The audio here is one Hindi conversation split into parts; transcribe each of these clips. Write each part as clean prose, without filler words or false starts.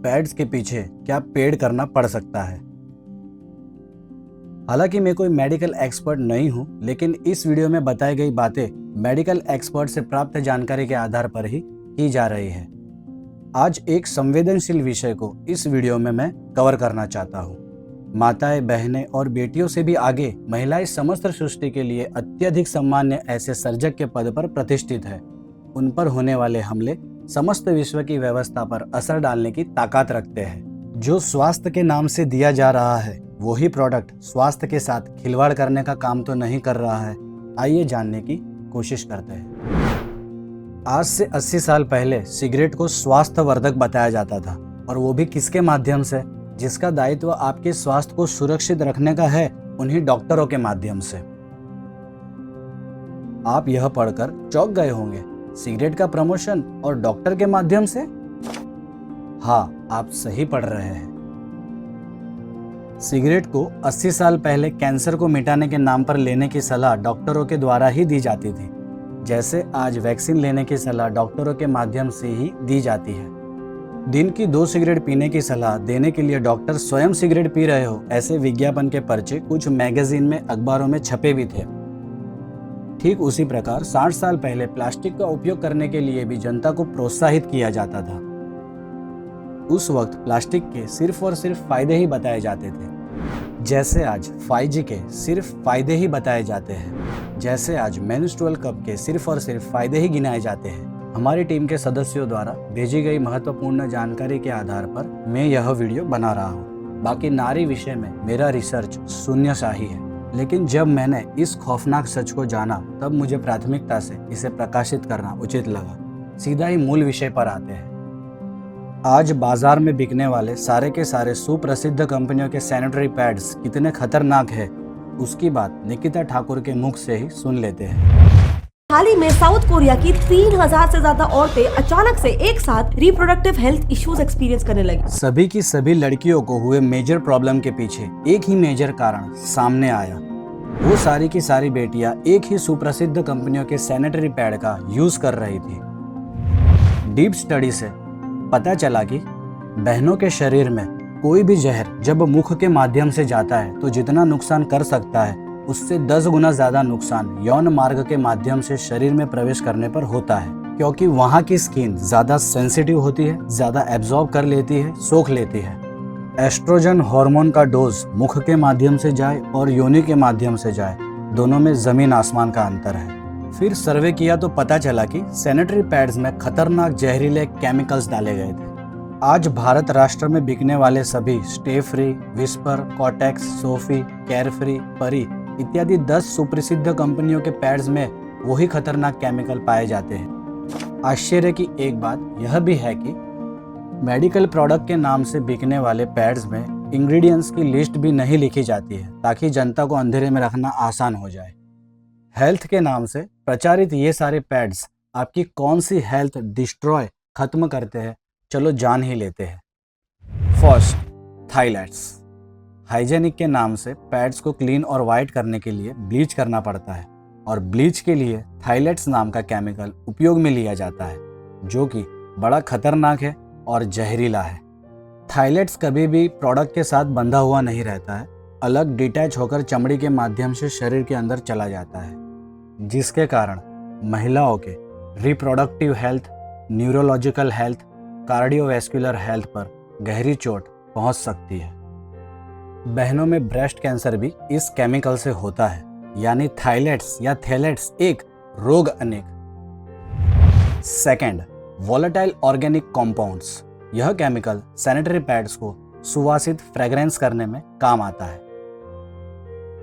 पैड्स के पीछे क्या पेड करना पड़ सकता है। हालांकि मैं कोई मेडिकल एक्सपर्ट नहीं हूं, लेकिन इस वीडियो में बताई गई बातें मेडिकल एक्सपर्ट से प्राप्त जानकारी के आधार पर ही की जा रही है। आज एक संवेदनशील विषय को इस वीडियो में मैं कवर करना चाहता हूं। माताएं, बहनें और बेटियों से भी आगे महिलाएं समस्त सृष्टि के लिए अत्यधिक सम्मान्य ऐसे सर्जक के पद पर प्रतिष्ठित है। उन पर होने वाले हमले समस्त विश्व की व्यवस्था पर असर डालने की ताकत रखते हैं। जो स्वास्थ्य के नाम से दिया जा रहा है वही प्रोडक्ट स्वास्थ्य के साथ खिलवाड़ करने का काम तो नहीं कर रहा है। आइए जानने की कोशिश करते हैं। आज से 80 साल पहले सिगरेट को स्वास्थ्यवर्धक बताया जाता था, और वो भी किसके माध्यम से? जिसका दायित्व आपके स्वास्थ्य को सुरक्षित रखने का है, उन्हीं डॉक्टरों के माध्यम से। आप यह पढ़कर चौंक गए होंगे, सिगरेट का प्रमोशन और डॉक्टर के माध्यम से? हाँ, आप सही पढ़ रहे हैं। सिगरेट को 80 साल पहले कैंसर को मिटाने के नाम पर लेने की सलाह डॉक्टरों के द्वारा ही दी जाती थी, जैसे आज वैक्सीन लेने की सलाह डॉक्टरों के माध्यम से ही दी जाती है। दिन की 2 सिगरेट पीने की सलाह देने के लिए डॉक्टर स्वयं सिगरेट पी रहे हो, ऐसे विज्ञापन के पर्चे कुछ मैगजीन में, अखबारों में छपे भी थे। ठीक उसी प्रकार 60 साल पहले प्लास्टिक का उपयोग करने के लिए भी जनता को प्रोत्साहित किया जाता था। उस वक्त प्लास्टिक के सिर्फ और सिर्फ फायदे ही बताए जाते थे, जैसे आज 5G के सिर्फ फायदे ही बताए जाते हैं, जैसे आज मेंस्ट्रुअल कप के सिर्फ और सिर्फ फायदे ही गिनाए जाते हैं। हमारी टीम के सदस्यों द्वारा भेजी गई महत्वपूर्ण जानकारी के आधार पर मैं यह वीडियो बना रहा हूँ। बाकी नारी विषय में मेरा रिसर्च शून्यशाही है, लेकिन जब मैंने इस खौफनाक सच को जाना तब मुझे प्राथमिकता से इसे प्रकाशित करना उचित लगा। सीधा ही मूल विषय पर आते हैं। आज बाजार में बिकने वाले सारे के सारे सुप्रसिद्ध कंपनियों के सैनिटरी पैड्स कितने खतरनाक है, उसकी बात निकिता ठाकुर के मुख से ही सुन लेते हैं। हाल ही में साउथ कोरिया की 3000 से ज्यादा औरतें अचानक से एक साथ रिप्रोडक्टिव हेल्थ इश्यूज एक्सपीरियंस करने लगी। सभी की सभी लड़कियों को हुए मेजर प्रॉब्लम के पीछे एक ही मेजर कारण सामने आया। वो सारी की सारी बेटियां एक ही सुप्रसिद्ध कंपनियों के सैनिटरी पैड का यूज कर रही थी। डीप स्टडी से पता चला कि बहनों के शरीर में कोई भी जहर जब मुख के माध्यम से जाता है तो जितना नुकसान कर सकता है उससे 10 गुना ज्यादा नुकसान यौन मार्ग के माध्यम से शरीर में प्रवेश करने पर होता है, क्योंकि वहाँ की स्किन ज्यादा सेंसिटिव होती है, ज्यादा एब्जॉर्ब कर लेती है, सोख लेती है। एस्ट्रोजन हार्मोन का डोज मुख के माध्यम से जाए और योनि के माध्यम से जाए, दोनों में जमीन आसमान का अंतर है। फिर सर्वे किया तो पता चला कि सैनिटरी पैड्स में खतरनाक जहरीले केमिकल्स डाले गए थे। आज भारत राष्ट्र में बिकने वाले सभी stay free, whisper, cortex, Sophie, care free, परी इत्यादि 10 सुप्रसिद्ध कंपनियों के पैड्स में वही खतरनाक केमिकल पाए जाते हैं। आश्चर्य की एक बात यह भी है कि मेडिकल प्रोडक्ट के नाम से बिकने वाले पैड्स में इंग्रेडिएंट्स की लिस्ट भी नहीं लिखी जाती है, ताकि जनता को अंधेरे में रखना आसान हो जाए। हेल्थ के नाम से प्रचारित ये सारे पैड्स आपकी कौन सी हेल्थ डिस्ट्रॉय खत्म करते हैं, चलो जान ही लेते हैं। फर्स्ट, थाईलेट्स। हाइजेनिक के नाम से पैड्स को क्लीन और वाइट करने के लिए ब्लीच करना पड़ता है, और ब्लीच के लिए थाईलेट्स नाम का केमिकल उपयोग में लिया जाता है, जो कि बड़ा खतरनाक है और जहरीला है। थाईलेट्स कभी भी प्रोडक्ट के साथ बंधा हुआ नहीं रहता है, अलग डिटैच होकर चमड़ी के माध्यम से शरीर के अंदर चला जाता है, जिसके कारण महिलाओं के reproductive health, neurological health, cardiovascular health पर गहरी चोट पहुंच सकती है। बहनों में ब्रेस्ट कैंसर भी इस केमिकल से होता है, यानी थाईलेट्स या थैलेट्स एक, रोग अनेक। Second, volatile organic compounds. यह केमिकल सैनिटरी पैड्स को सुवासित फ्रेग्रेंस करने में काम आता है।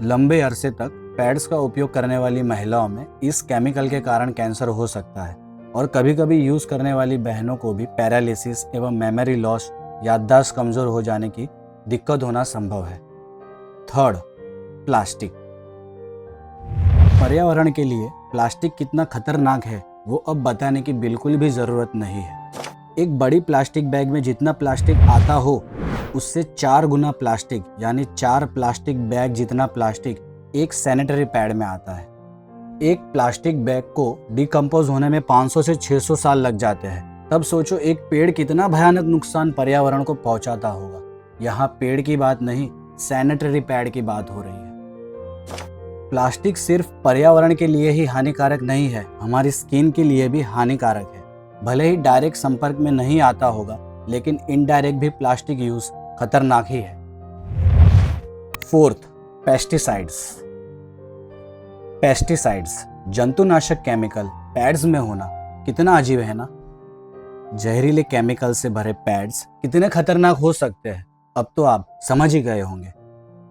लंबे अरसे तक पैड्स का उपयोग करने वाली महिलाओं में इस केमिकल के कारण कैंसर हो सकता है, और कभी कभी यूज करने वाली बहनों को भी पैरालिसिस एवं मेमोरी लॉस, याददाश्त कमजोर हो जाने की दिक्कत होना संभव है। Third, plastic. पर्यावरण के लिए प्लास्टिक कितना खतरनाक है वो अब बताने की बिल्कुल भी जरूरत नहीं है। एक बड़ी प्लास्टिक बैग में जितना प्लास्टिक आता हो उससे 4 गुना प्लास्टिक, यानी 4 प्लास्टिक बैग जितना प्लास्टिक एक सैनिटरी पैड में आता है। एक प्लास्टिक बैग को डिकम्पोज होने में 500 से 600 साल लग जाते हैं, तब सोचो एक पेड़ कितना भयानक नुकसान पर्यावरण को पहुंचाता होगा। यहाँ पेड़ की बात नहीं, सैनिटरी पैड की बात हो रही है। प्लास्टिक सिर्फ पर्यावरण के लिए ही हानिकारक नहीं है, हमारी स्किन के लिए भी हानिकारक है। भले ही डायरेक्ट संपर्क में नहीं आता होगा, लेकिन इनडायरेक्ट भी प्लास्टिक यूज खतरनाक ही है। Fourth, pesticides. पेस्टिसाइड्स, जंतुनाशक केमिकल पैड्स में होना कितना अजीब है ना। जहरीले केमिकल से भरे पैड्स कितने खतरनाक हो सकते हैं, अब तो आप समझ ही गए होंगे।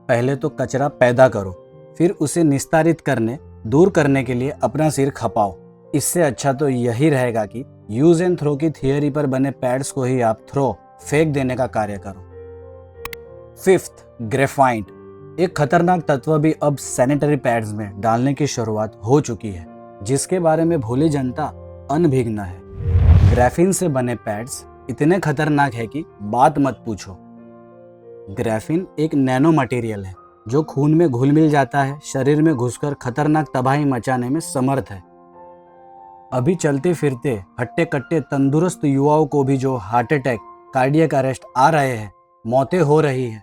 पहले तो कचरा पैदा करो, फिर उसे निस्तारित करने, दूर करने के लिए अपना सिर खपाओ। इससे अच्छा तो यही रहेगा कि यूज एंड थ्रो की थियरी पर बने पैड्स को ही आप फेंक देने का कार्य करो। Fifth, graphite. एक खतरनाक तत्व भी अब सैनिटरी पैड्स में डालने की शुरुआत हो चुकी है, जिसके बारे में भोली जनता अनभिज्ञ है। ग्राफीन से बने पैड्स इतने खतरनाक है कि बात मत पूछो। ग्राफीन एक नैनो मटेरियल है जो खून में घुल मिल जाता है, शरीर में घुसकर खतरनाक तबाही मचाने में समर्थ है। अभी चलते फिरते हट्टे कट्टे तंदुरुस्त युवाओं को भी जो हार्ट अटैक, कार्डियक अरेस्ट आ रहे हैं, मौतें हो रही है,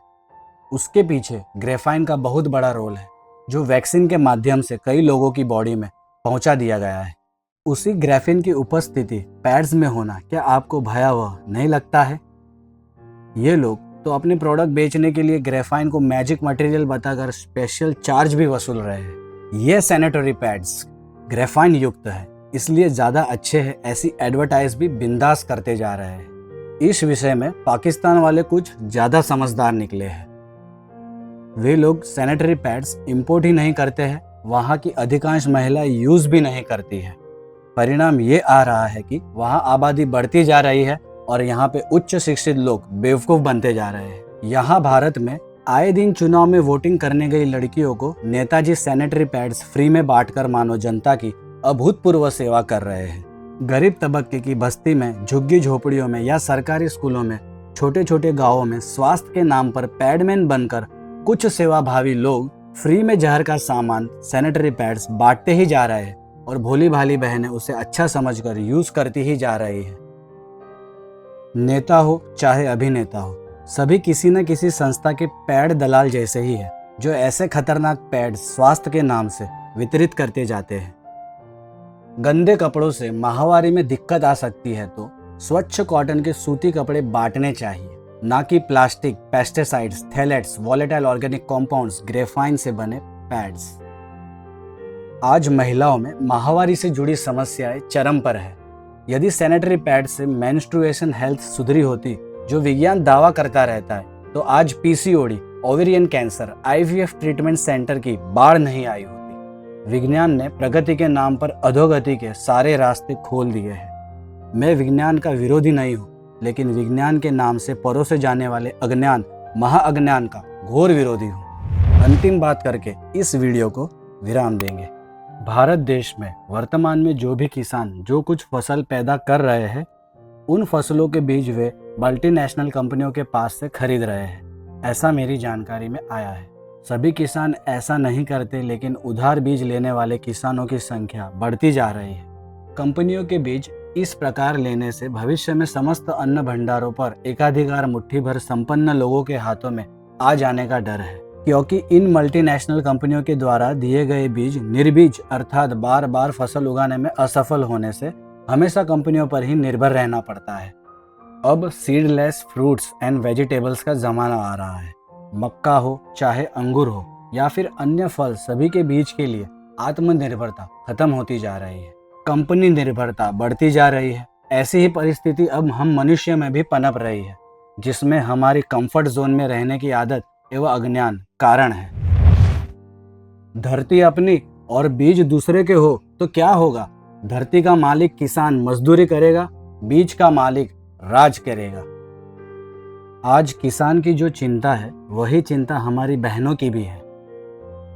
उसके पीछे ग्रेफाइन का बहुत बड़ा रोल है, जो वैक्सीन के माध्यम से कई लोगों की बॉडी में पहुंचा दिया गया है। उसी ग्राफीन की उपस्थिति पैड्स में होना क्या आपको भयावह नहीं लगता है? ये लोग तो अपने प्रोडक्ट बेचने के लिए ग्रेफाइन को मैजिक मटेरियल बताकर स्पेशल चार्ज भी वसूल रहे हैं। ये सैनिटरी पैड्स ग्रेफाइन युक्त है, इसलिए ज़्यादा अच्छे हैं, ऐसी एडवर्टाइज भी बिंदास करते जा रहे हैं। इस विषय में पाकिस्तान वाले कुछ ज़्यादा समझदार निकले हैं। वे लोग सैनिटरी पैड्स इंपोर्ट ही नहीं करते हैं, वहाँ की अधिकांश महिला यूज भी नहीं करती है। परिणाम ये आ रहा है कि वहाँ आबादी बढ़ती जा रही है और यहाँ पे उच्च शिक्षित लोग बेवकूफ बनते जा रहे हैं। यहाँ भारत में आए दिन चुनाव में वोटिंग करने गई लड़कियों को नेताजी सैनिटरी पैड्स फ्री में बांटकर मानो जनता की अभूतपूर्व सेवा कर रहे हैं। गरीब तबके की बस्ती में, झुग्गी झोपड़ियों में या सरकारी स्कूलों में, छोटे छोटे गाँवों में स्वास्थ्य के नाम पर पैडमैन बनकर कुछ सेवाभावी लोग फ्री में जहर का सामान सैनिटरी पैड्स बांटते ही जा रहे हैं और भोली भाली बहनें उसे अच्छा समझकर यूज करती ही जा रही है। नेता हो चाहे अभिनेता हो, सभी किसी न किसी संस्था के पैड दलाल जैसे ही है, जो ऐसे खतरनाक पैड स्वास्थ्य के नाम से वितरित करते जाते हैं। गंदे कपड़ों से माहवारी में दिक्कत आ सकती है तो स्वच्छ कॉटन के सूती कपड़े बांटने चाहिए, ना कि plastic, pesticides, phthalates, volatile organic compounds, graphene से बने पैड्स। आज महिलाओं में माहवारी से जुड़ी समस्याएं चरम पर है। यदि सैनिटरी पैड से मेंस्ट्रुएशन हेल्थ सुधरी होती, जो विज्ञान दावा करता रहता है, तो आज PCOD, ovarian cancer, IVF treatment centre की बाढ़ नहीं आई होती। विज्ञान ने प्रगति के नाम पर अधोगति के सारे रास्ते खोल दिए हैं। मैं विज्ञान का विरोधी नहीं हूँ, लेकिन विज्ञान के नाम से परोसे जाने वाले अज्ञान, महाअज्ञान का घोर विरोधी हूँ। अंतिम बात करके इस वीडियो को विराम देंगे। भारत देश में वर्तमान में जो भी किसान जो कुछ फसल पैदा कर रहे हैं, उन फसलों के बीज वे मल्टीनेशनल कंपनियों के पास से खरीद रहे हैं, ऐसा मेरी जानकारी में आया है। सभी किसान ऐसा नहीं करते, लेकिन उधार बीज लेने वाले किसानों की संख्या बढ़ती जा रही है। कंपनियों के बीज इस प्रकार लेने से भविष्य में समस्त अन्न भंडारों पर एकाधिकार मुट्ठी भर संपन्न लोगों के हाथों में आ जाने का डर है, क्योंकि इन मल्टीनेशनल कंपनियों के द्वारा दिए गए बीज निर्बीज अर्थात बार बार फसल उगाने में असफल होने से हमेशा कंपनियों पर ही निर्भर रहना पड़ता है। अब सीडलेस फ्रूट्स एंड वेजिटेबल्स का जमाना आ रहा है। मक्का हो चाहे अंगूर हो या फिर अन्य फल, सभी के बीज के लिए आत्मनिर्भरता खत्म होती जा रही है, कंपनी निर्भरता बढ़ती जा रही है। ऐसी ही परिस्थिति अब हम मनुष्य में भी पनप रही है, जिसमें हमारी कंफर्ट जोन में रहने की आदत एवं अज्ञान कारण है। धरती अपनी और बीज दूसरे के हो तो क्या होगा? धरती का मालिक किसान मजदूरी करेगा, बीज का मालिक राज करेगा। आज किसान की जो चिंता है, वही चिंता हमारी बहनों की भी है।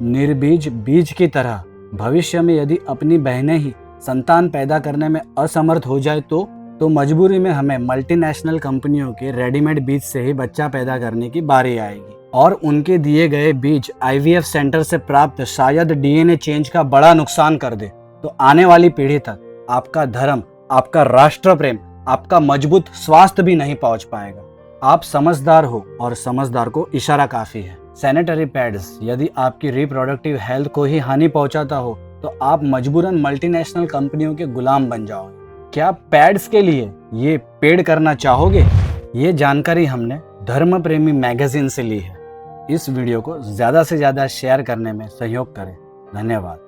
निर्बीज बीज की तरह भविष्य में यदि अपनी बहनें ही संतान पैदा करने में असमर्थ हो जाए तो मजबूरी में हमें मल्टीनेशनल कंपनियों के रेडीमेड बीज से ही बच्चा पैदा करने की बारी आएगी, और उनके दिए गए बीज आईवीएफ सेंटर से प्राप्त शायद डीएनए चेंज का बड़ा नुकसान कर दे। तो आने वाली पीढ़ी तक आपका धर्म, आपका राष्ट्र प्रेम, आपका मजबूत स्वास्थ्य भी नहीं पहुंच पाएगा। आप समझदार हो और समझदार को इशारा काफी है। सैनिटरी पैड्स यदि आपकी रिप्रोडक्टिव हेल्थ को ही हानि पहुंचाता हो तो आप मजबूरन मल्टीनेशनल कंपनियों के गुलाम बन जाओगे। क्या पैड्स के लिए ये पेड करना चाहोगे? ये जानकारी हमने धर्म प्रेमी मैगजीन से ली है। इस वीडियो को ज्यादा से ज्यादा शेयर करने में सहयोग करें। धन्यवाद।